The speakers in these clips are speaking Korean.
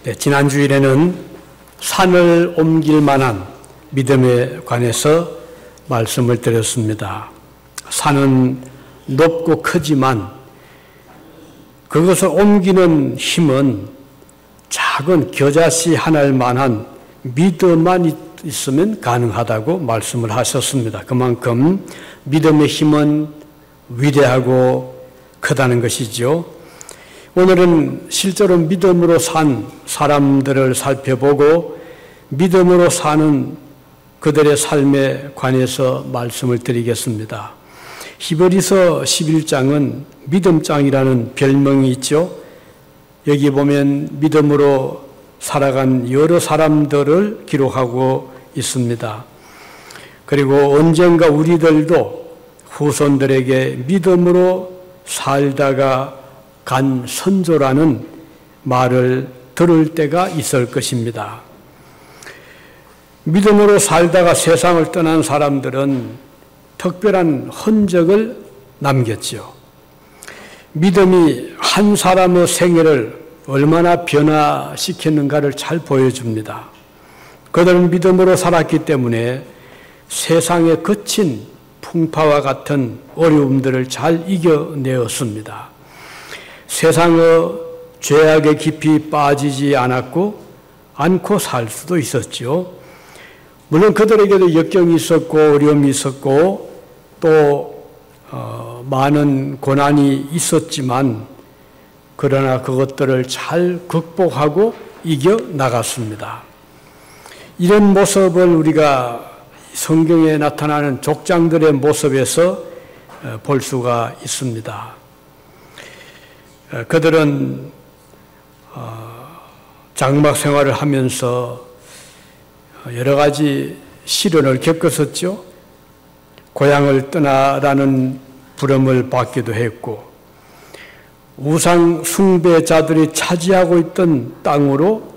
네, 지난 주일에는 산을 옮길 만한 믿음에 관해서 말씀을 드렸습니다. 산은 높고 크지만 그것을 옮기는 힘은 작은 겨자씨 하나만한 믿음만 있으면 가능하다고 말씀을 하셨습니다. 그만큼 믿음의 힘은 위대하고 크다는 것이죠. 오늘은 실제로 믿음으로 산 사람들을 살펴보고 믿음으로 사는 그들의 삶에 관해서 말씀을 드리겠습니다. 히브리서 11장은 믿음장이라는 별명이 있죠. 여기 보면 믿음으로 살아간 여러 사람들을 기록하고 있습니다. 그리고 언젠가 우리들도 후손들에게 믿음으로 살다가 간 선조라는 말을 들을 때가 있을 것입니다. 믿음으로 살다가 세상을 떠난 사람들은 특별한 흔적을 남겼죠. 믿음이 한 사람의 생애를 얼마나 변화시켰는가를 잘 보여줍니다. 그들은 믿음으로 살았기 때문에 세상의 거친 풍파와 같은 어려움들을 잘 이겨내었습니다. 세상의 죄악에 깊이 빠지지 않고 살 수도 있었죠. 물론 그들에게도 역경이 있었고 어려움이 있었고 또 많은 고난이 있었지만 그러나 그것들을 잘 극복하고 이겨나갔습니다. 이런 모습을 우리가 성경에 나타나는 족장들의 모습에서 볼 수가 있습니다. 그들은 장막 생활을 하면서 여러 가지 시련을 겪었었죠. 고향을 떠나라는 부름을 받기도 했고 우상 숭배자들이 차지하고 있던 땅으로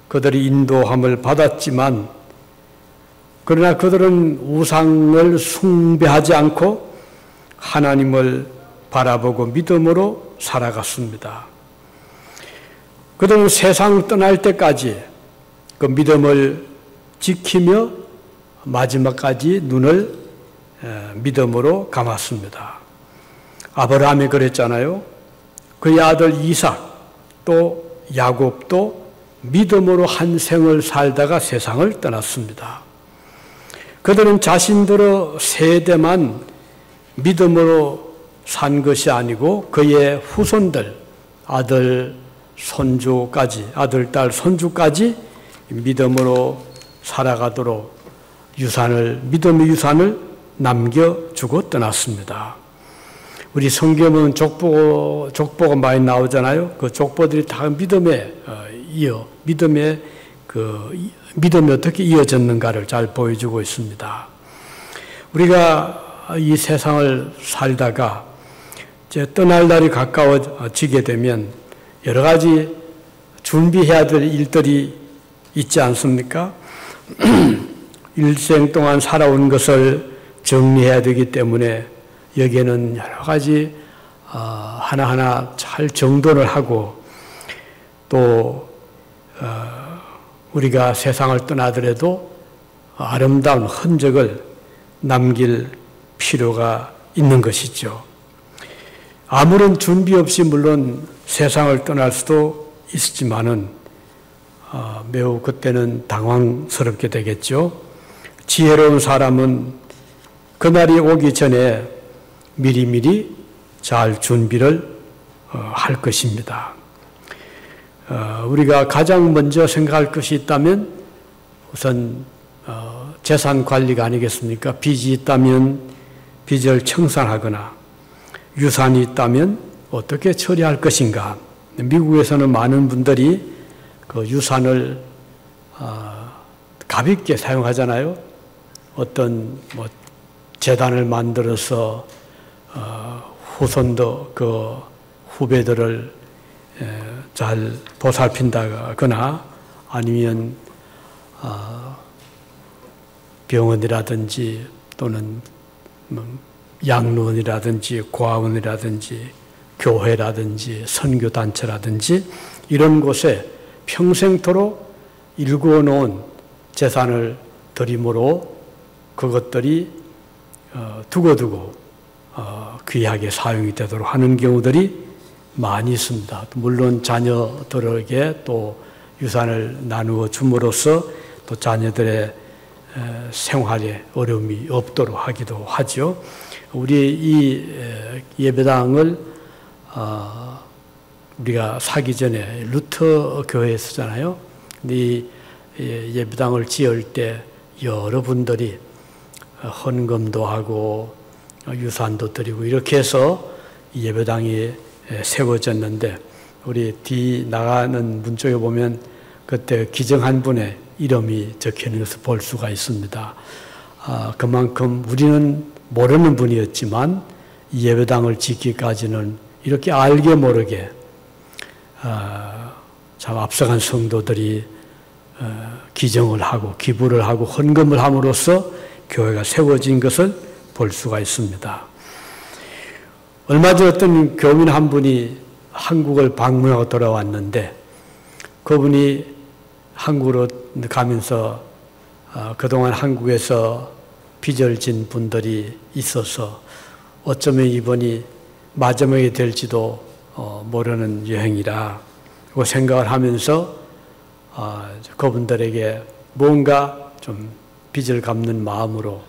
그들이 인도함을 받았지만 그러나 그들은 우상을 숭배하지 않고 하나님을 바라보고 믿음으로 살아갔습니다. 그들은 세상 떠날 때까지 그 믿음을 지키며 마지막까지 눈을 믿음으로 감았습니다. 아브라함이 그랬잖아요. 그의 아들 이삭 또 야곱도 믿음으로 한 생을 살다가 세상을 떠났습니다. 그들은 자신들의 세대만 믿음으로 산 것이 아니고 그의 후손들, 아들, 딸, 손주까지 믿음으로 살아가도록 믿음의 유산을 남겨주고 떠났습니다. 우리 성경은 족보가 많이 나오잖아요. 그 족보들이 다 믿음이 어떻게 이어졌는가를 잘 보여주고 있습니다. 우리가 이 세상을 살다가 이제 떠날 날이 가까워지게 되면 여러 가지 준비해야 될 일들이 있지 않습니까? 일생 동안 살아온 것을 정리해야 되기 때문에 여기에는 여러 가지 하나하나 잘 정돈을 하고 또 우리가 세상을 떠나더라도 아름다운 흔적을 남길 필요가 있는 것이죠. 아무런 준비 없이 물론 세상을 떠날 수도 있지만은 매우 그때는 당황스럽게 되겠죠. 지혜로운 사람은 그날이 오기 전에 미리미리 잘 준비를 할 것입니다. 우리가 가장 먼저 생각할 것이 있다면 우선 재산 관리가 아니겠습니까? 빚이 있다면 빚을 청산하거나 유산이 있다면 어떻게 처리할 것인가? 미국에서는 많은 분들이 그 유산을 가볍게 사용하잖아요. 어떤 재단을 만들어서 후손도 그 후배들을 잘 보살핀다거나 아니면 병원이라든지 또는 양로원이라든지 고아원이라든지 교회라든지 선교단체라든지 이런 곳에 평생토록 일구어 놓은 재산을 드림으로 그것들이 두고두고 귀하게 사용이 되도록 하는 경우들이 많이 있습니다. 물론 자녀들에게 또 유산을 나누어 줌으로써 또 자녀들의 생활에 어려움이 없도록 하기도 하죠. 우리 이 예배당을 우리가 사기 전에 루터 교회에 쓰잖아요. 이 예배당을 지을 때 여러분들이 헌금도 하고 유산도 드리고 이렇게 해서 예배당이 세워졌는데, 우리 뒤 나가는 문 쪽에 보면 그때 기증한 분의 이름이 적혀 있는 것을 볼 수가 있습니다. 그만큼 우리는 모르는 분이었지만 이 예배당을 짓기까지는 이렇게 알게 모르게 참 앞서간 성도들이 기증을 하고 기부를 하고 헌금을 함으로써 교회가 세워진 것을 볼 수가 있습니다. 얼마 전 어떤 교민 한 분이 한국을 방문하고 돌아왔는데, 그분이 한국으로 가면서 그동안 한국에서 빚을 진 분들이 있어서 어쩌면 이번이 마지막이 될지도 모르는 여행이라 그 생각을 하면서 그분들에게 뭔가 좀 빚을 갚는 마음으로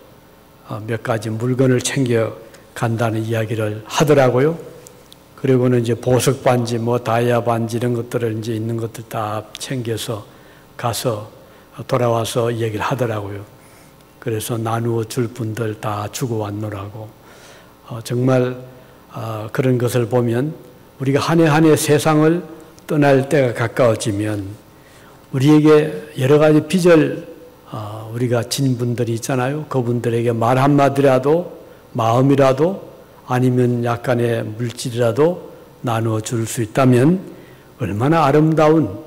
몇 가지 물건을 챙겨 간다는 이야기를 하더라고요. 그리고는 이제 보석 반지, 다이아 반지 이런 것들을 이제 있는 것들 다 챙겨서 가서 돌아와서 얘기를 하더라고요. 그래서 나누어 줄 분들 다 주고 왔노라고. 정말 그런 것을 보면 우리가 한 해 한 해 세상을 떠날 때가 가까워지면 우리에게 여러 가지 빚을 우리가 진 분들이 있잖아요. 그분들에게 말 한마디라도, 마음이라도, 아니면 약간의 물질이라도 나누어 줄 수 있다면 얼마나 아름다운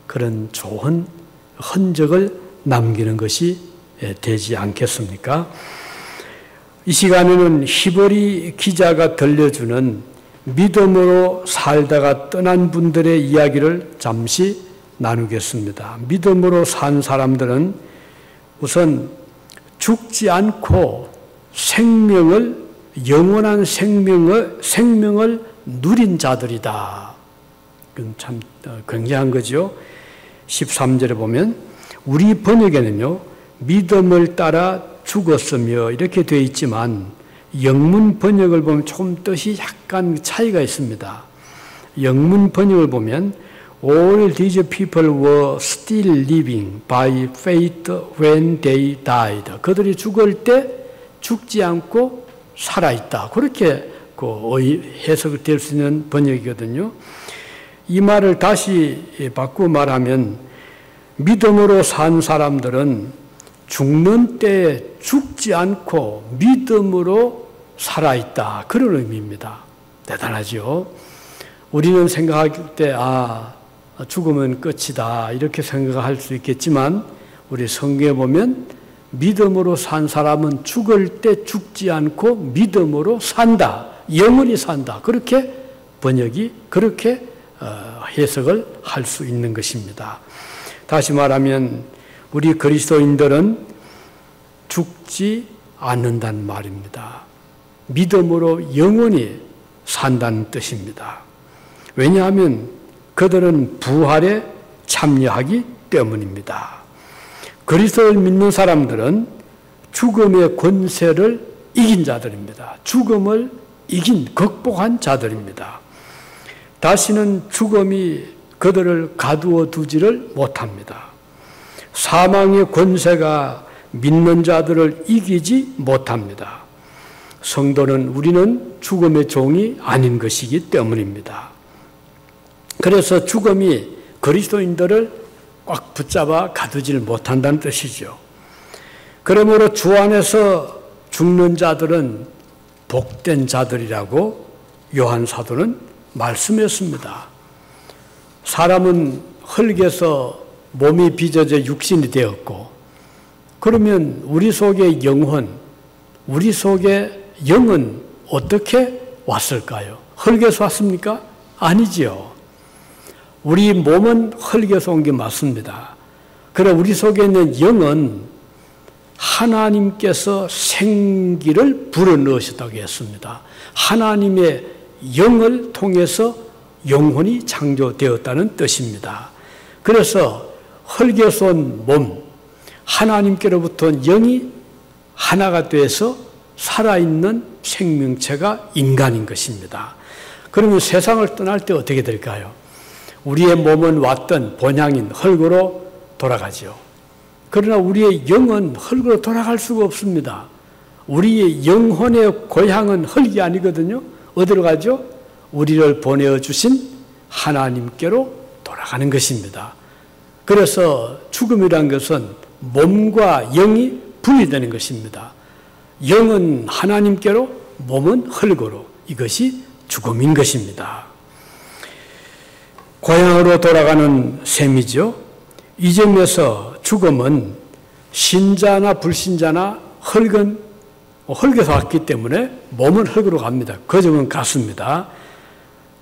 그런 좋은 흔적을 남기는 것이 되지 않겠습니까? 이 시간에는 히브리 기자가 들려주는 믿음으로 살다가 떠난 분들의 이야기를 잠시 나누겠습니다. 믿음으로 산 사람들은 우선 죽지 않고 영원한 생명을 누린 자들이다. 그건 참 굉장한 거죠. 13절에 보면 우리 번역에는요, 믿음을 따라 죽었으며 이렇게 되어 있지만 영문 번역을 보면 조금 뜻이 약간 차이가 있습니다. 영문 번역을 보면 All these people were still living by faith when they died. 그들이 죽을 때 죽지 않고 살아있다. 그렇게 해석될 수 있는 번역이거든요. 이 말을 다시 바꾸어 말하면 믿음으로 산 사람들은 죽는 때에 죽지 않고 믿음으로 살아있다. 그런 의미입니다. 대단하죠. 우리는 생각할 때 죽으면 끝이다 이렇게 생각할 수 있겠지만 우리 성경에 보면 믿음으로 산 사람은 죽을 때 죽지 않고 믿음으로 산다. 영원히 산다. 그렇게 번역이 그렇게 해석을 할 수 있는 것입니다. 다시 말하면 우리 그리스도인들은 죽지 않는다는 말입니다. 믿음으로 영원히 산다는 뜻입니다. 왜냐하면 그들은 부활에 참여하기 때문입니다. 그리스도를 믿는 사람들은 죽음의 권세를 이긴 자들입니다. 죽음을 극복한 자들입니다. 다시는 죽음이 그들을 가두어 두지를 못합니다. 사망의 권세가 믿는 자들을 이기지 못합니다. 성도는 우리는 죽음의 종이 아닌 것이기 때문입니다. 그래서 죽음이 그리스도인들을 꽉 붙잡아 가두지를 못한다는 뜻이죠. 그러므로 주 안에서 죽는 자들은 복된 자들이라고 요한 사도는 말씀했습니다. 사람은 흙에서 몸이 빚어져 육신이 되었고, 그러면 우리 속의 영혼, 우리 속의 영은 어떻게 왔을까요? 흙에서 왔습니까? 아니지요. 우리 몸은 흙에서 온 게 맞습니다. 그러나 우리 속에 있는 영은 하나님께서 생기를 불어넣으셨다고 했습니다. 하나님의 영을 통해서 영혼이 창조되었다는 뜻입니다. 그래서 흙에서 온 몸, 하나님께로부터 영이 하나가 돼서 살아있는 생명체가 인간인 것입니다. 그러면 세상을 떠날 때 어떻게 될까요? 우리의 몸은 왔던 본향인 흙으로 돌아가죠. 그러나 우리의 영은 흙으로 돌아갈 수가 없습니다. 우리의 영혼의 고향은 흙이 아니거든요. 어디로 가죠? 우리를 보내주신 하나님께로 돌아가는 것입니다. 그래서 죽음이란 것은 몸과 영이 분리되는 것입니다. 영은 하나님께로, 몸은 흙으로. 이것이 죽음인 것입니다. 고향으로 돌아가는 셈이죠. 이 점에서 죽음은 신자나 불신자나 흙에서 왔기 때문에 몸은 흙으로 갑니다. 그 점은 같습니다.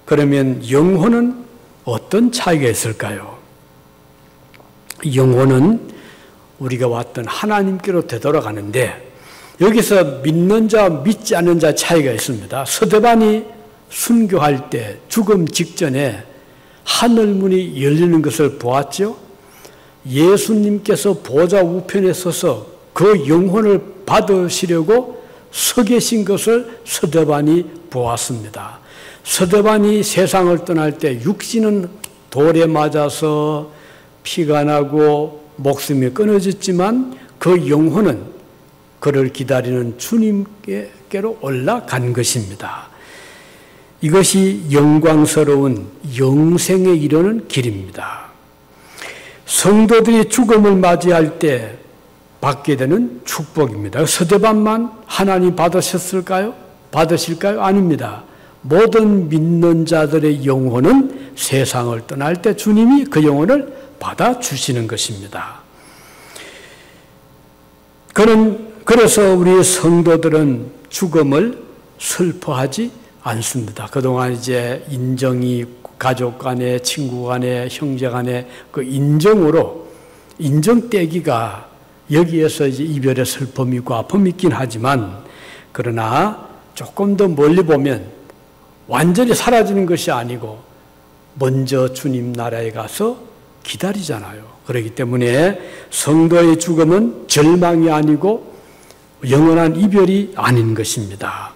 그러면 영혼은 어떤 차이가 있을까요? 영혼은 우리가 왔던 하나님께로 되돌아가는데 여기서 믿는 자와 믿지 않는 자 차이가 있습니다. 스데반이 순교할 때 죽음 직전에 하늘문이 열리는 것을 보았죠. 예수님께서 보좌 우편에 서서 그 영혼을 받으시려고 서 계신 것을 스데반이 보았습니다. 스데반이 세상을 떠날 때 육신은 돌에 맞아서 피가 나고 목숨이 끊어졌지만 그 영혼은 그를 기다리는 주님께로 올라간 것입니다. 이것이 영광스러운 영생에 이르는 길입니다. 성도들이 죽음을 맞이할 때 받게 되는 축복입니다. 스데반만 하나님 받으셨을까요? 받으실까요? 아닙니다. 모든 믿는 자들의 영혼은 세상을 떠날 때 주님이 그 영혼을 받아주시는 것입니다. 그래서 우리 성도들은 죽음을 슬퍼하지 않습니다. 그동안 이제 인정이 가족 간에, 친구 간에, 형제 간에 그 인정으로, 인정 떼기가 여기에서 이제 이별의 슬픔이 있고 아픔이 있긴 하지만, 그러나 조금 더 멀리 보면 완전히 사라지는 것이 아니고 먼저 주님 나라에 가서 기다리잖아요. 그렇기 때문에 성도의 죽음은 절망이 아니고 영원한 이별이 아닌 것입니다.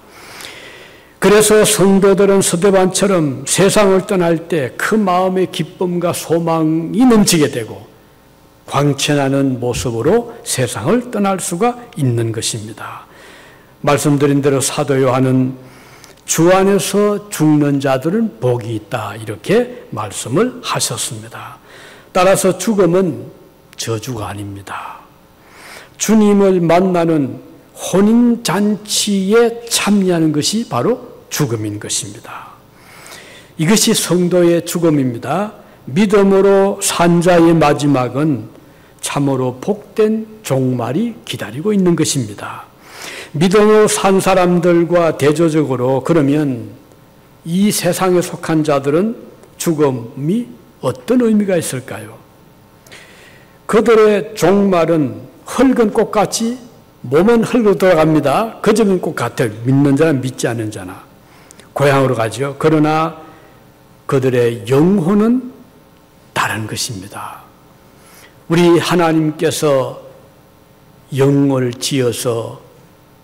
그래서 성도들은 스데반처럼 세상을 떠날 때 그 마음의 기쁨과 소망이 넘치게 되고 광채나는 모습으로 세상을 떠날 수가 있는 것입니다. 말씀드린 대로 사도 요한은 주 안에서 죽는 자들은 복이 있다, 이렇게 말씀을 하셨습니다. 따라서 죽음은 저주가 아닙니다. 주님을 만나는 혼인잔치에 참여하는 것이 바로 죽음인 것입니다. 이것이 성도의 죽음입니다. 믿음으로 산 자의 마지막은 참으로 복된 종말이 기다리고 있는 것입니다. 믿음으로 산 사람들과 대조적으로 그러면 이 세상에 속한 자들은 죽음이 어떤 의미가 있을까요? 그들의 종말은 흙은 꽃같이 몸은 흙으로 돌아갑니다. 그 점은 꼭 같아요. 믿는 자나 믿지 않는 자나 고향으로 가죠. 그러나 그들의 영혼은 다른 것입니다. 우리 하나님께서 영을 지어서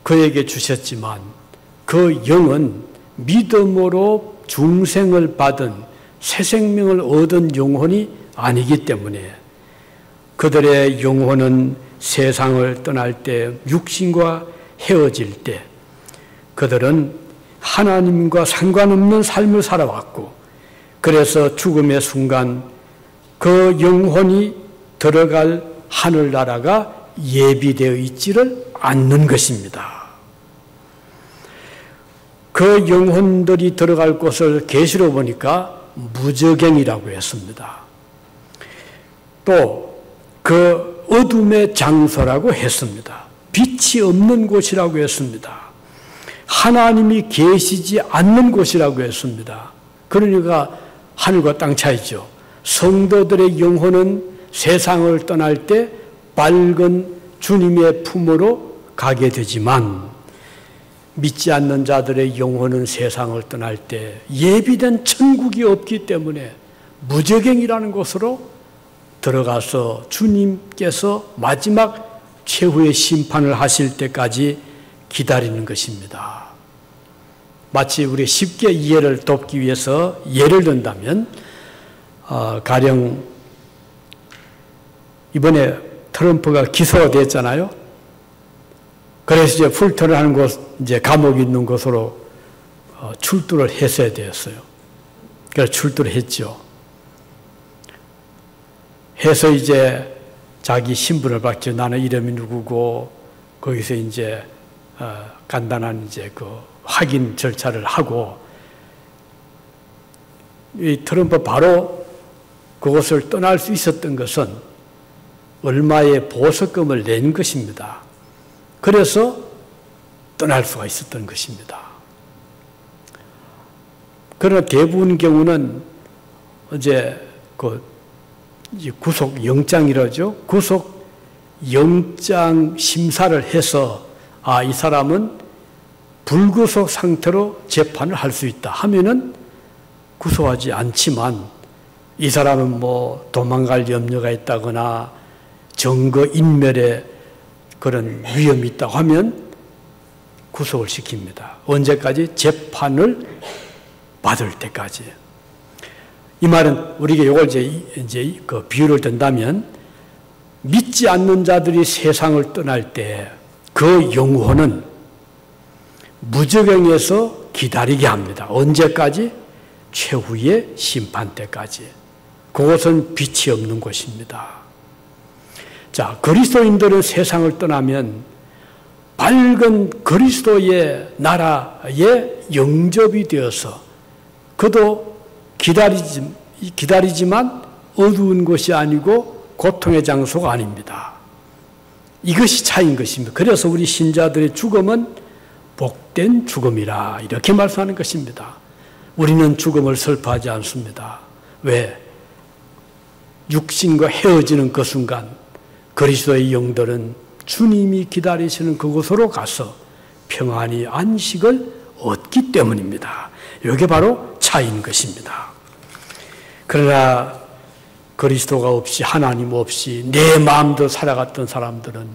그에게 주셨지만 그 영은 믿음으로 중생을 받은 새 생명을 얻은 영혼이 아니기 때문에 그들의 영혼은 세상을 떠날 때 육신과 헤어질 때 그들은 하나님과 상관없는 삶을 살아왔고 그래서 죽음의 순간 그 영혼이 들어갈 하늘나라가 예비되어 있지를 않는 것입니다. 그 영혼들이 들어갈 곳을 계시로 보니까 무저갱이라고 했습니다. 또 그 어둠의 장소라고 했습니다. 빛이 없는 곳이라고 했습니다. 하나님이 계시지 않는 곳이라고 했습니다. 그러니까 하늘과 땅 차이죠. 성도들의 영혼은 세상을 떠날 때 밝은 주님의 품으로 가게 되지만 믿지 않는 자들의 영혼은 세상을 떠날 때 예비된 천국이 없기 때문에 무저갱이라는 곳으로 들어가서 주님께서 마지막 최후의 심판을 하실 때까지 기다리는 것입니다. 마치 우리 쉽게 이해를 돕기 위해서 예를 든다면 가령 이번에 트럼프가 기소됐잖아요. 그래서 이제 풀터를 하는 곳, 이제 감옥이 있는 곳으로 출두를 했어야 되었어요. 그래서 출두를 했죠. 해서 이제 자기 신분을 밝혀 나는 이름이 누구고 거기서 이제 간단한 이제 그 확인 절차를 하고 이 트럼프 바로 그곳을 떠날 수 있었던 것은 얼마의 보석금을 낸 것입니다. 그래서 떠날 수가 있었던 것입니다. 그러나 대부분 경우는 이제 그 구속 영장이라죠. 구속 영장 심사를 해서 이 사람은 불구속 상태로 재판을 할 수 있다 하면은 구속하지 않지만 이 사람은 뭐 도망갈 염려가 있다거나 증거 인멸에 그런 위험이 있다고 하면 구속을 시킵니다. 언제까지? 재판을 받을 때까지. 이 말은 우리가 이걸 이제 그 비유를 든다면 믿지 않는 자들이 세상을 떠날 때 그 영혼은 무저갱에서 기다리게 합니다. 언제까지? 최후의 심판 때까지. 그것은 빛이 없는 곳입니다. 자, 그리스도인들은 세상을 떠나면 밝은 그리스도의 나라에 영접이 되어서 그도 기다리지만 어두운 것이 아니고 고통의 장소가 아닙니다. 이것이 차이인 것입니다. 그래서 우리 신자들의 죽음은 복된 죽음이라 이렇게 말씀하는 것입니다. 우리는 죽음을 슬퍼하지 않습니다. 왜? 육신과 헤어지는 그 순간 그리스도의 영들은 주님이 기다리시는 그곳으로 가서 평안히 안식을 얻기 때문입니다. 이게 바로 차이인 것입니다. 그러나 그리스도가 없이 하나님 없이 내 마음대로 살아갔던 사람들은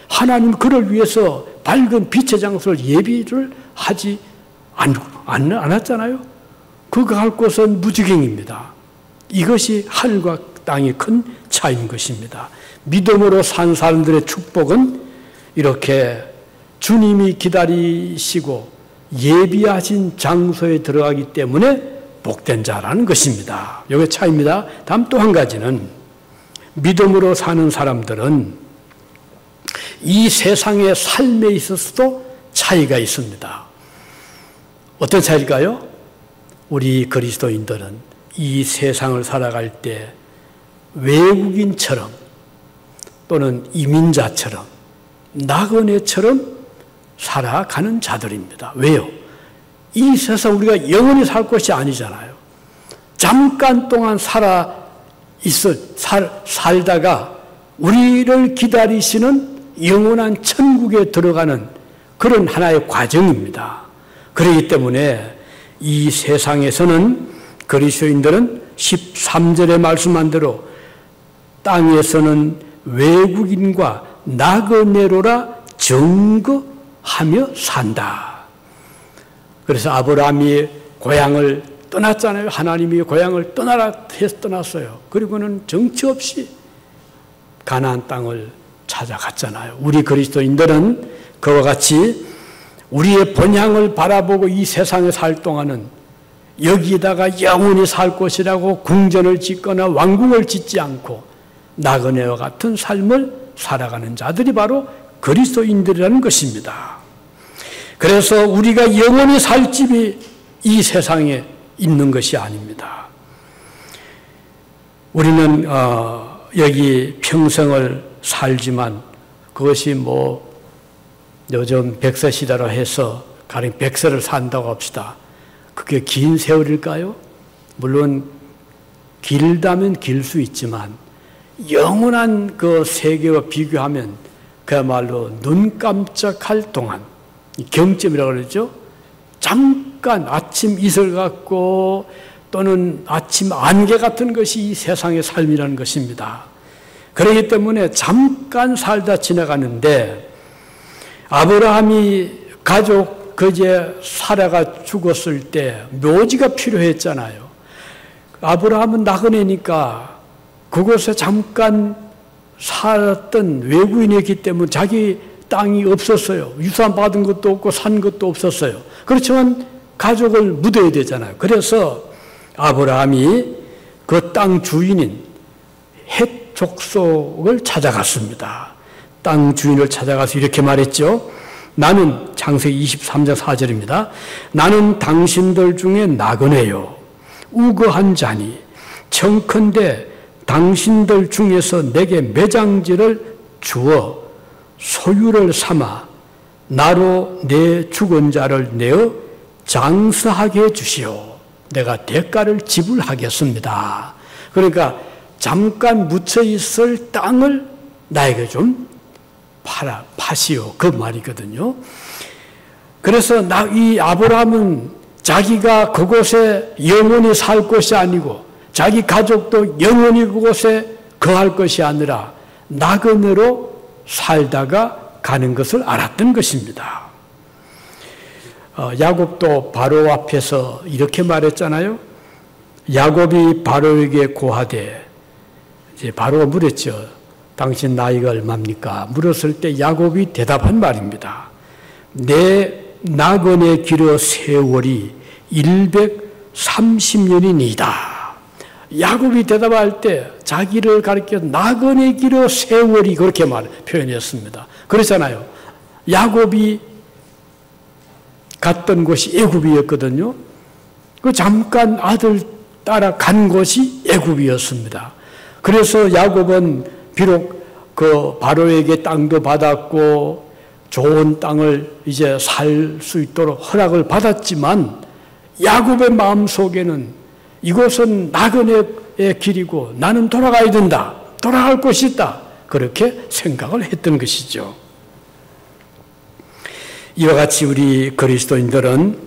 하나님 그를 위해서 밝은 빛의 장소를 예비를 하지 않았잖아요. 그가 갈 곳은 무지경입니다. 이것이 하늘과 땅의 큰 차이인 것입니다. 믿음으로 산 사람들의 축복은 이렇게 주님이 기다리시고 예비하신 장소에 들어가기 때문에 복된 자라는 것입니다. 이게 차이입니다. 다음 또 한 가지는 믿음으로 사는 사람들은 이 세상의 삶에 있어서도 차이가 있습니다. 어떤 차이일까요? 우리 그리스도인들은 이 세상을 살아갈 때 외국인처럼 또는 이민자처럼 나그네처럼 살아가는 자들입니다. 왜요? 이 세상 우리가 영원히 살 것이 아니잖아요. 잠깐 동안 살다가 우리를 기다리시는 영원한 천국에 들어가는 그런 하나의 과정입니다. 그렇기 때문에 이 세상에서는 그리스도인들은 13절에 말씀한 대로 땅에서는 외국인과 나그네로라 증거하며 산다. 그래서 아브라함이 고향을 떠났잖아요. 하나님이 고향을 떠나라 해서 떠났어요. 그리고는 정치 없이 가나안 땅을 찾아갔잖아요. 우리 그리스도인들은 그와 같이 우리의 본향을 바라보고 이 세상에 살 동안은 여기다가 영원히 살 것이라고 궁전을 짓거나 왕궁을 짓지 않고 나그네와 같은 삶을 살아가는 자들이 바로 그리스도인들이라는 것입니다. 그래서 우리가 영원히 살 집이 이 세상에 있는 것이 아닙니다. 우리는 여기 평생을 살지만 그것이 뭐 요즘 100세 시대로 해서 가령 100세를 산다고 합시다. 그게 긴 세월일까요? 물론 길다면 길 수 있지만 영원한 그 세계와 비교하면 그야말로 눈 깜짝할 동안, 경점이라고 그러죠. 잠깐 아침 이슬 같고 또는 아침 안개 같은 것이 이 세상의 삶이라는 것입니다. 그렇기 때문에 잠깐 살다 지나가는데, 아브라함이 가족 그제 사라가 죽었을 때 묘지가 필요했잖아요. 아브라함은 나그네니까 그곳에 잠깐 살았던 외국인이었기 때문에 자기 땅이 없었어요. 유산 받은 것도 없고 산 것도 없었어요. 그렇지만 가족을 묻어야 되잖아요. 그래서 아브라함이 그 땅 주인인 헷 족속을 찾아갔습니다. 땅 주인을 찾아가서 이렇게 말했죠. 나는, 창세기 23장 4절입니다. 나는 당신들 중에 나그네요, 우거한 자니 청컨대 당신들 중에서 내게 매장지를 주어 소유를 삼아 나로 내 죽은 자를 내어 장사하게 해주시오. 내가 대가를 지불하겠습니다. 그러니까 잠깐 묻혀 있을 땅을 나에게 좀 파시오, 그 말이거든요. 그래서 이 아브라함은 자기가 그곳에 영원히 살 것이 아니고 자기 가족도 영원히 그곳에 거할 것이 아니라 나그네로 살다가 가는 것을 알았던 것입니다. 야곱도 바로 앞에서 이렇게 말했잖아요. 야곱이 바로에게 고하되, 이제 바로가 물었죠. 당신 나이가 얼마입니까? 물었을 때 야곱이 대답한 말입니다. 내 나그네 길어 세월이 130년이니이다. 야곱이 대답할 때 자기를 가리켜 나그네 길어 세월이, 그렇게 표현했습니다. 그렇잖아요. 야곱이 갔던 곳이 애굽이었거든요. 그 잠깐 아들 따라 간 곳이 애굽이었습니다. 그래서 야곱은 비록 그 바로에게 땅도 받았고 좋은 땅을 이제 살 수 있도록 허락을 받았지만 야곱의 마음속에는 이곳은 나그네의 길이고 나는 돌아가야 된다, 돌아갈 곳이 있다, 그렇게 생각을 했던 것이죠. 이와 같이 우리 그리스도인들은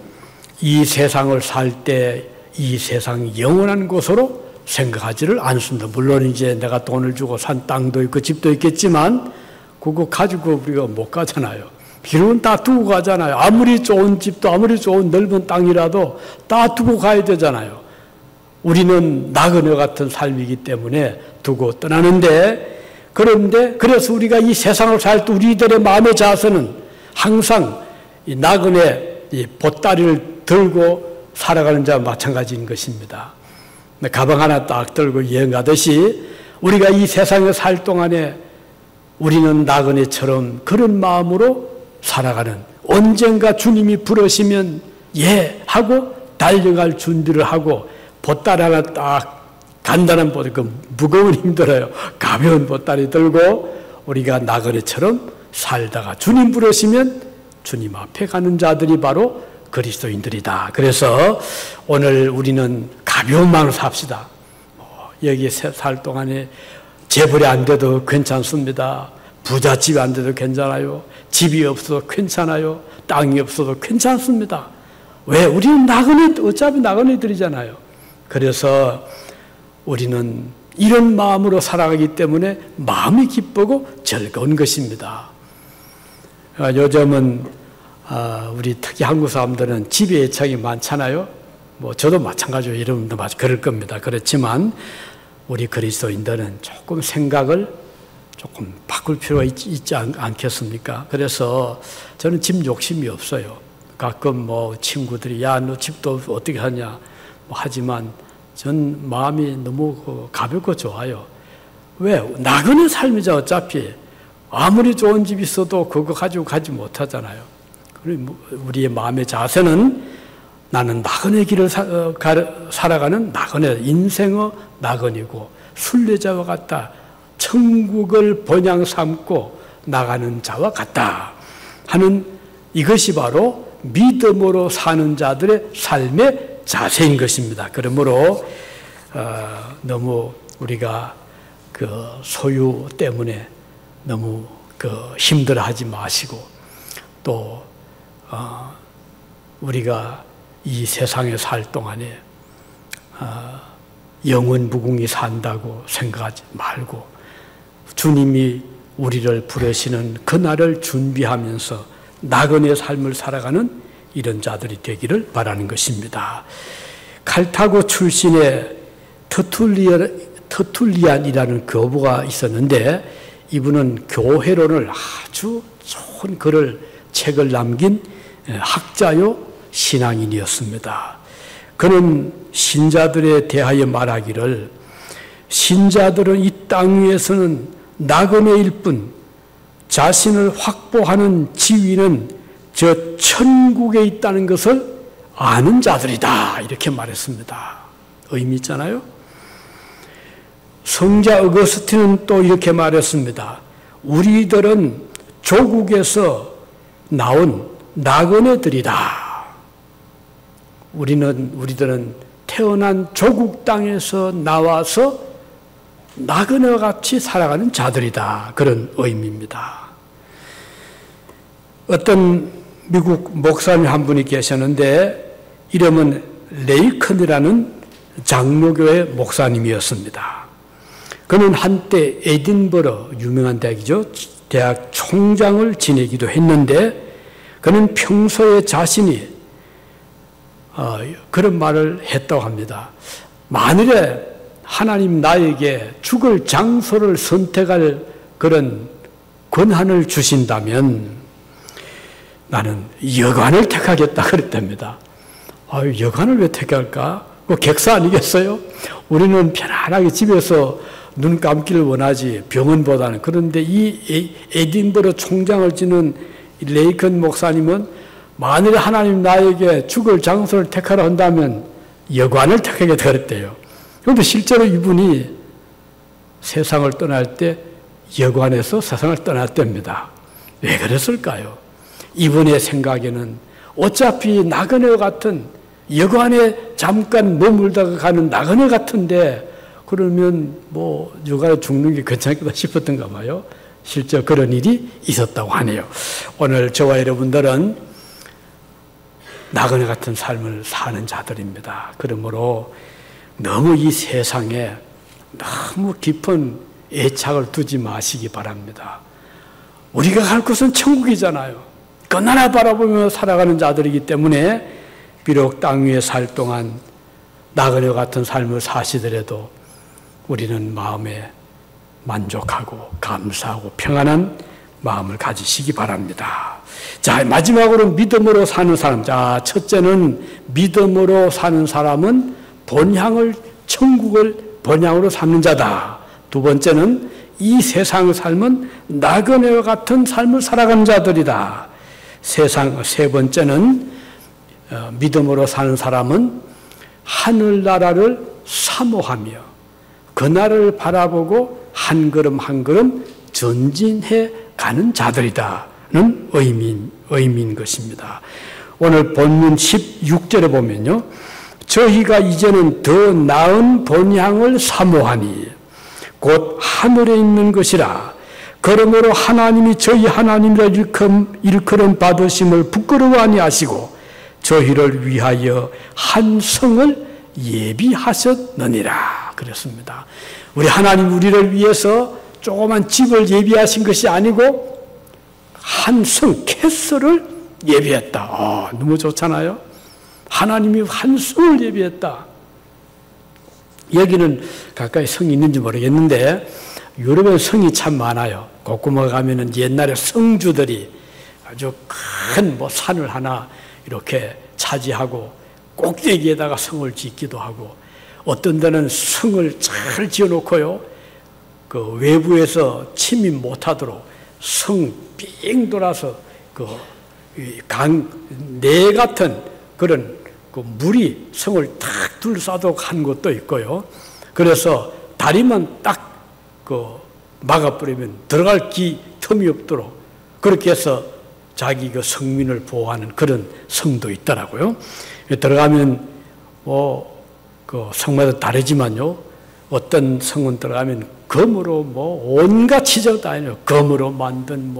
이 세상을 살 때 이 세상 영원한 곳으로 생각하지를 않습니다. 물론 이제 내가 돈을 주고 산 땅도 있고 집도 있겠지만 그거 가지고 우리가 못 가잖아요. 비록은 다 두고 가잖아요. 아무리 좋은 집도 아무리 좋은 넓은 땅이라도 다 두고 가야 되잖아요. 우리는 나그네 같은 삶이기 때문에 두고 떠나는데, 그런데 그래서 우리가 이 세상을 살 때 우리들의 마음의 자세는 항상 이 나그네 이 보따리를 들고 살아가는 자와 마찬가지인 것입니다. 가방 하나 딱 들고 여행 가듯이 우리가 이 세상에 살 동안에 우리는 나그네처럼 그런 마음으로 살아가는, 언젠가 주님이 부르시면 예 하고 달려갈 준비를 하고 보따리 하나 딱, 간단한 보따리, 그 무거운 힘들어요. 가벼운 보따리 들고 우리가 나그네처럼 살다가 주님 부르시면 주님 앞에 가는 자들이 바로 그리스도인들이다. 그래서 오늘 우리는 가벼운 마음으로 삽시다. 여기 살 동안에 재벌이 안 돼도 괜찮습니다. 부잣집이 안 돼도 괜찮아요. 집이 없어도 괜찮아요. 땅이 없어도 괜찮습니다. 왜? 우리는 나그네, 어차피 나그네들이잖아요. 그래서 우리는 이런 마음으로 살아가기 때문에 마음이 기쁘고 즐거운 것입니다. 요즘은 우리 특히 한국 사람들은 집에 애착이 많잖아요. 뭐 저도 마찬가지로 여러분도 그럴 겁니다. 그렇지만 우리 그리스도인들은 조금 생각을 조금 바꿀 필요가 있지 않겠습니까? 그래서 저는 집 욕심이 없어요. 가끔 뭐 친구들이 야, 너 집도 어떻게 하냐 하지만 전 마음이 너무 가볍고 좋아요. 왜? 나그네 삶이죠. 어차피 아무리 좋은 집이 있어도 그거 가지고 가지 못하잖아요. 우리의 마음의 자세는 나는 나그네 길을 살아가는 나그네, 인생의 나그네고 순례자와 같다. 천국을 본향 삼고 나가는 자와 같다 하는, 이것이 바로 믿음으로 사는 자들의 삶의 자세인 것입니다. 그러므로 너무 우리가 그 소유 때문에 너무 그 힘들어하지 마시고 또 우리가 이 세상에 살 동안에 영원 무궁히 산다고 생각하지 말고 주님이 우리를 부르시는 그날을 준비하면서 나그네 삶을 살아가는 이런 자들이 되기를 바라는 것입니다. 칼타고 출신의 터툴리안이라는 교부가 있었는데 이분은 교회론을 아주 좋은 책을 남긴 학자요 신앙인이었습니다. 그는 신자들에 대하여 말하기를 신자들은 이 땅 위에서는 나그네일 뿐 자신을 확보하는 지위는 저 천국에 있다는 것을 아는 자들이다 이렇게 말했습니다. 의미 있잖아요. 성자 어거스틴은 또 이렇게 말했습니다. 우리들은 조국에서 나온 나그네들이다. 우리들은 태어난 조국 땅에서 나와서 나그네와 같이 살아가는 자들이다. 그런 의미입니다. 어떤 미국 목사님 한 분이 계셨는데 이름은 레이컨이라는 장로교회 목사님이었습니다. 그는 한때 에딘버러 유명한 대학이죠. 대학 총장을 지내기도 했는데 그는 평소에 자신이 그런 말을 했다고 합니다. 만일에 하나님 나에게 죽을 장소를 선택할 그런 권한을 주신다면 나는 여관을 택하겠다 그랬답니다. 여관을 왜 택할까? 객사 아니겠어요? 우리는 편안하게 집에서 눈 감기를 원하지 병원보다는. 그런데 이 에딘버러 총장을 지낸 레이컨 목사님은 만일 하나님 나에게 죽을 장소를 택하라 한다면 여관을 택하겠다 그랬대요. 그런데 실제로 이분이 세상을 떠날 때 여관에서 세상을 떠났답니다. 왜 그랬을까요? 이분의 생각에는 어차피 나그네 같은 여관에 잠깐 머물다가 가는 나그네 같은데 그러면 뭐 여관에 죽는 게 괜찮겠다 싶었던가 봐요. 실제 그런 일이 있었다고 하네요. 오늘 저와 여러분들은 나그네 같은 삶을 사는 자들입니다. 그러므로 너무 이 세상에 너무 깊은 애착을 두지 마시기 바랍니다. 우리가 갈 곳은 천국이잖아요. 그 나라 바라보며 살아가는 자들이기 때문에 비록 땅 위에 살 동안 나그네 같은 삶을 사시더라도 우리는 마음에 만족하고 감사하고 평안한 마음을 가지시기 바랍니다. 자, 마지막으로 믿음으로 사는 사람. 자, 첫째는 믿음으로 사는 사람은 천국을 본향으로 삼는 자다. 두 번째는 이 세상 삶은 나그네와 같은 삶을 살아가는 자들이다. 세 번째는 믿음으로 사는 사람은 하늘나라를 사모하며 그날을 바라보고 한 걸음 한 걸음 전진해 가는 자들이다는 의미인 것입니다. 오늘 본문 16절에 보면요. 저희가 이제는 더 나은 본향을 사모하니 곧 하늘에 있는 것이라. 그러므로 하나님이 저희 하나님이라 일컬음 받으심을 부끄러워 아니하시고 저희를 위하여 한 성을 예비하셨느니라 그랬습니다. 우리 하나님 우리를 위해서 조그만 집을 예비하신 것이 아니고 한 성, 캐슬을 예비했다. 너무 좋잖아요. 하나님이 한 성을 예비했다. 여기는 가까이 성이 있는지 모르겠는데 유럽에 성이 참 많아요. 곳곳에 가면은 옛날에 성주들이 아주 큰 산을 하나 이렇게 차지하고 꼭대기에다가 성을 짓기도 하고 어떤 데는 성을 잘 지어놓고요. 그 외부에서 침입 못하도록 성 삥 돌아서 내 같은 그런 물이 성을 탁 둘러싸도록 한 곳도 있고요. 그래서 다리만 딱 막아버리면 들어갈 틈이 없도록 그렇게 해서 자기 성민을 보호하는 그런 성도 있더라고요. 들어가면 그 성마다 다르지만요. 어떤 성은 들어가면 금으로 온갖 치적 다 있네요. 금으로 만든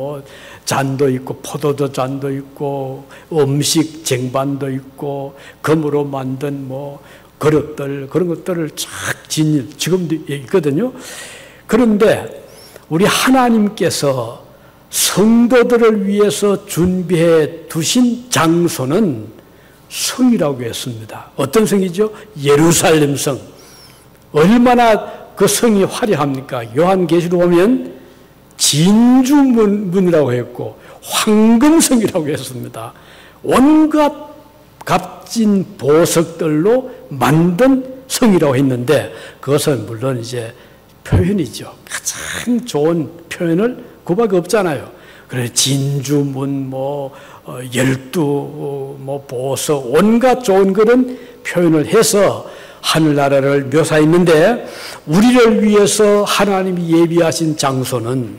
잔도 있고 포도주 잔도 있고 음식 쟁반도 있고 금으로 만든 그릇들 그런 것들을 쫙 지금도 있거든요. 그런데 우리 하나님께서 성도들을 위해서 준비해 두신 장소는 성이라고 했습니다. 어떤 성이죠? 예루살렘 성. 얼마나 그 성이 화려합니까? 요한계시록 보면 진주문이라고 했고 황금성이라고 했습니다. 온갖 값진 보석들로 만든 성이라고 했는데 그것은 물론 이제 표현이죠. 가장 좋은 표현을 그밖에 없잖아요. 그래 진주문 열두 보석 온갖 좋은 그런 표현을 해서 하늘나라를 묘사했는데 우리를 위해서 하나님이 예비하신 장소는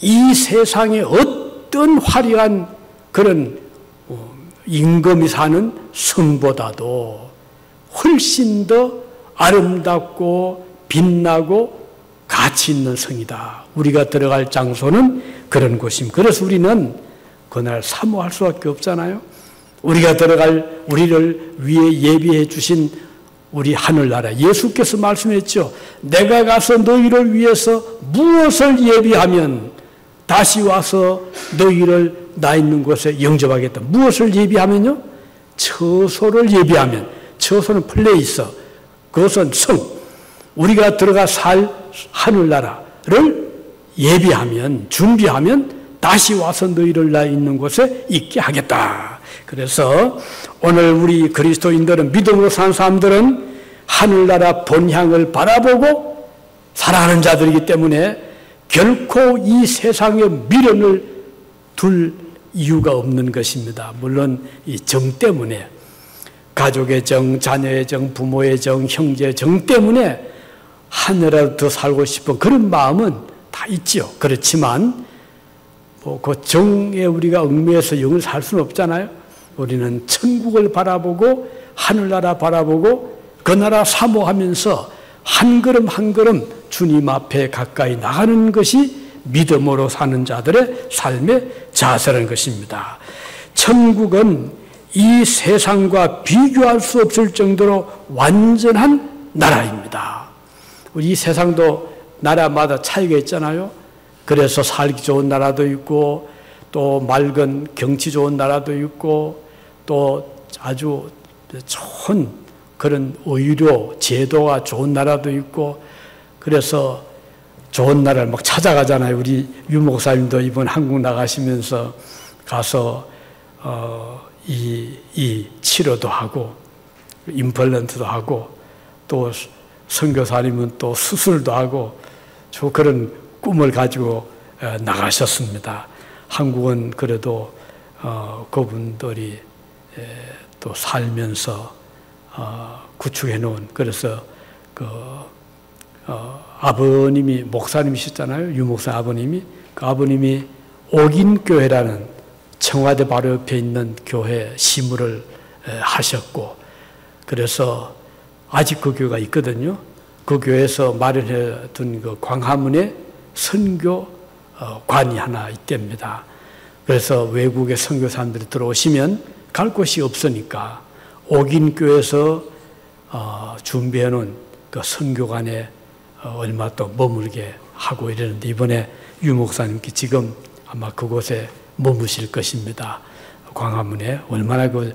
이 세상의 어떤 화려한 그런 임금이 사는 성보다도 훨씬 더 아름답고 빛나고 가치 있는 성이다. 우리가 들어갈 장소는 그런 곳입니다. 그래서 우리는 그날 사모할 수밖에 없잖아요. 우리가 들어갈 우리를 위해 예비해 주신 우리 하늘나라 예수께서 말씀했죠. 내가 가서 너희를 위해서 무엇을 예비하면 다시 와서 너희를 나 있는 곳에 영접하겠다. 무엇을 예비하면요? 처소를 예비하면 처소는 플레이서 그것은 성 우리가 들어가 살 하늘나라를 예비하면 준비하면 다시 와서 너희를 나 있는 곳에 있게 하겠다. 그래서 오늘 우리 그리스도인들은 믿음으로 사는 사람들은 하늘나라 본향을 바라보고 살아가는 자들이기 때문에 결코 이 세상에 미련을 둘 이유가 없는 것입니다. 물론 이 정 때문에 가족의 정, 자녀의 정, 부모의 정, 형제의 정 때문에 하늘나라도 더 살고 싶은 그런 마음은 다 있죠. 그렇지만 그 정에 우리가 얽매여서 영을 살 수는 없잖아요. 우리는 천국을 바라보고 하늘나라 바라보고 그 나라 사모하면서 한 걸음 한 걸음 주님 앞에 가까이 나가는 것이 믿음으로 사는 자들의 삶의 자세라는 것입니다. 천국은 이 세상과 비교할 수 없을 정도로 완전한 나라입니다. 우리 이 세상도 나라마다 차이가 있잖아요. 그래서 살기 좋은 나라도 있고 또 맑은 경치 좋은 나라도 있고 또 아주 좋은 그런 의료 제도가 좋은 나라도 있고 그래서 좋은 나라를 막 찾아가잖아요. 우리 유 목사님도 이번 한국 나가시면서 가서 이 치료도 하고 임플란트도 하고 또 선교사님은 또 수술도 하고 저 그런 꿈을 가지고 나가셨습니다. 한국은 그래도 그분들이 또 살면서 구축해 놓은 그래서 아버님이 목사님이셨잖아요. 유목사 아버님이 그 아버님이 옥인교회라는 청와대 바로 옆에 있는 교회 시무를 하셨고 그래서 아직 그 교회가 있거든요. 그 교회에서 마련해 둔 그 광화문에 선교관이 하나 있답니다. 그래서 외국의 선교사님들이 들어오시면 갈 곳이 없으니까 옥인교회에서 준비해 놓은 그 선교관에 얼마 또 머물게 하고 이러는데 이번에 유 목사님께 지금 아마 그곳에 머무실 것입니다. 광화문에 얼마나 그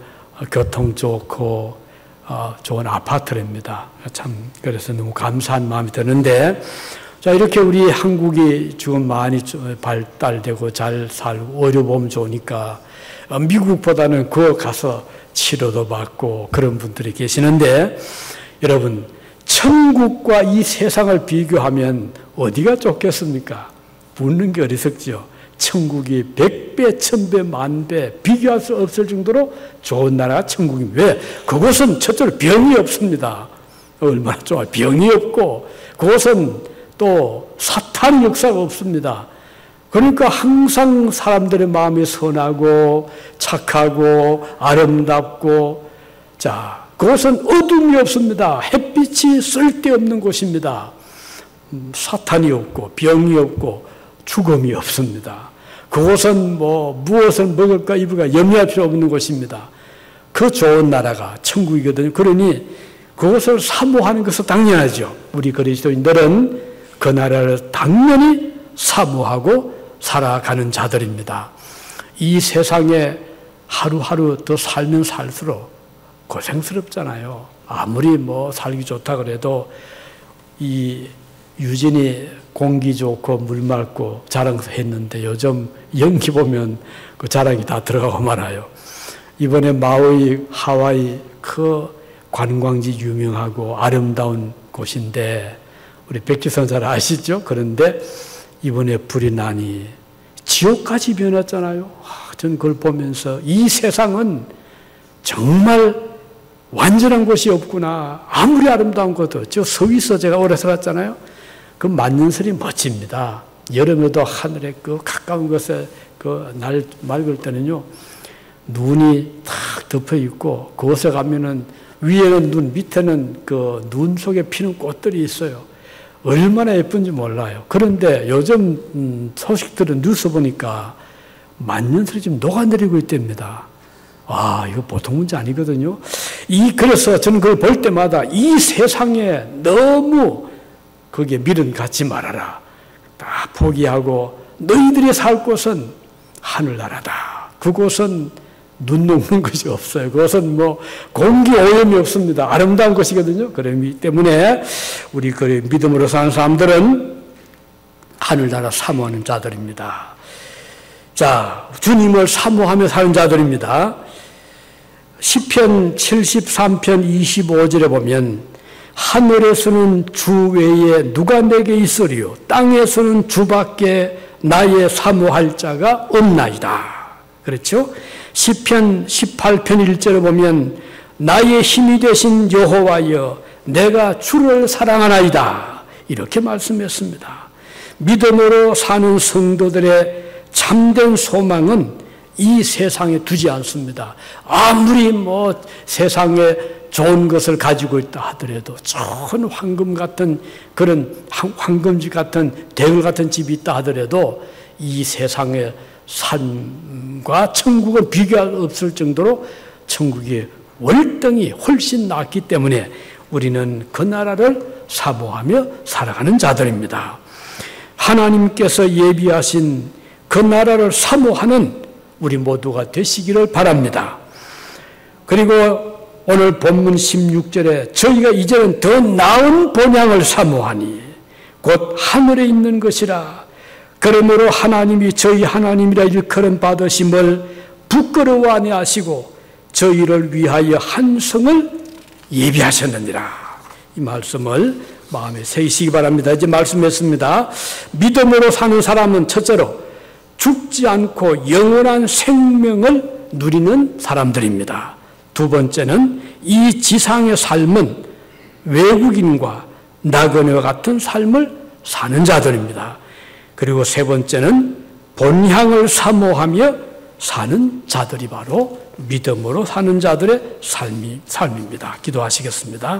교통 좋고 좋은 아파트랍니다. 참 그래서 너무 감사한 마음이 드는데 자 이렇게 우리 한국이 지금 많이 발달되고 잘 살고 의료 보험 좋으니까 미국보다는 그 가서 치료도 받고 그런 분들이 계시는데 여러분 천국과 이 세상을 비교하면 어디가 좋겠습니까? 묻는 게 어리석죠. 천국이 100배, 1000배, 10,000배 비교할 수 없을 정도로 좋은 나라가 천국입니다. 왜? 그곳은 첫째로 병이 없습니다. 얼마나 좋아요. 병이 없고 그곳은 또 사탄 역사가 없습니다. 그러니까 항상 사람들의 마음이 선하고 착하고 아름답고 자 그것은 어둠 어둠이 없습니다. 햇빛이 쓸데없는 곳입니다. 사탄이 없고 병이 없고 죽음이 없습니다. 그곳은 무엇을 먹을까 입을까 염려할 필요 없는 곳입니다. 그 좋은 나라가 천국이거든요. 그러니 그것을 사모하는 것은 당연하죠. 우리 그리스도인들은 그 나라를 당연히 사모하고 살아가는 자들입니다. 이 세상에 하루하루 더 살면 살수록 고생스럽잖아요. 아무리 살기 좋다 그래도 이 유진이 공기 좋고 물 맑고 자랑했는데 요즘 연기 보면 그 자랑이 다 들어가고 말아요. 이번에 마우이 하와이 그 관광지 유명하고 아름다운 곳인데 우리 백지선 잘 아시죠? 그런데 이번에 불이 나니 지옥까지 변했잖아요. 저는 그걸 보면서 이 세상은 정말 완전한 곳이 없구나. 아무리 아름다운 것도 저 서위서 제가 오래 살았잖아요. 그 만년설이 멋집니다. 여름에도 하늘에 그 가까운 곳에 그 날 맑을 때는요 눈이 탁 덮여 있고 그곳에 가면은 위에는 눈, 밑에는 그 눈 속에 피는 꽃들이 있어요. 얼마나 예쁜지 몰라요. 그런데 요즘 소식들은 뉴스 보니까 만년설이 지금 녹아내리고 있답니다. 이거 보통 문제 아니거든요. 그래서 저는 그걸 볼 때마다 이 세상에 너무 거기에 미련 갖지 말아라. 다 포기하고 너희들이 살 곳은 하늘나라다. 그곳은 눈 녹는 것이 없어요. 그것은 공기 오염이 없습니다. 아름다운 것이거든요. 그렇기 때문에 우리 그 믿음으로 사는 사람들은 하늘나라 사모하는 자들입니다. 자, 주님을 사모하며 사는 자들입니다. 시편 73편 25절에 보면 하늘에서는 주 외에 누가 내게 있으리요 땅에서는 주밖에 나의 사모할 자가 없나이다. 그렇죠? 시편 18편 1절에 보면 나의 힘이 되신 여호와여 내가 주를 사랑하나이다. 이렇게 말씀했습니다. 믿음으로 사는 성도들의 참된 소망은 이 세상에 두지 않습니다. 아무리 세상에 좋은 것을 가지고 있다 하더라도 좋은 황금 같은 그런 황금집 같은 대을 같은 집이 있다 하더라도 이 세상의 삶과 천국은 비교할 수 없을 정도로 천국이 월등히 훨씬 낫기 때문에 우리는 그 나라를 사모하며 살아가는 자들입니다. 하나님께서 예비하신 그 나라를 사모하는 우리 모두가 되시기를 바랍니다. 그리고 오늘 본문 16절에 저희가 이제는 더 나은 본향을 사모하니 곧 하늘에 있는 것이라. 그러므로 하나님이 저희 하나님이라 일컬음 받으심을 부끄러워 아니하시고 저희를 위하여 한 성을 예비하셨느니라. 이 말씀을 마음에 새기시기 바랍니다. 이제 말씀했습니다. 믿음으로 사는 사람은 첫째로 죽지 않고 영원한 생명을 누리는 사람들입니다. 두 번째는 이 지상의 삶은 외국인과 나그네와 같은 삶을 사는 자들입니다. 그리고 세 번째는 본향을 사모하며 사는 자들이 바로 믿음으로 사는 자들의 삶입니다. 기도하시겠습니다.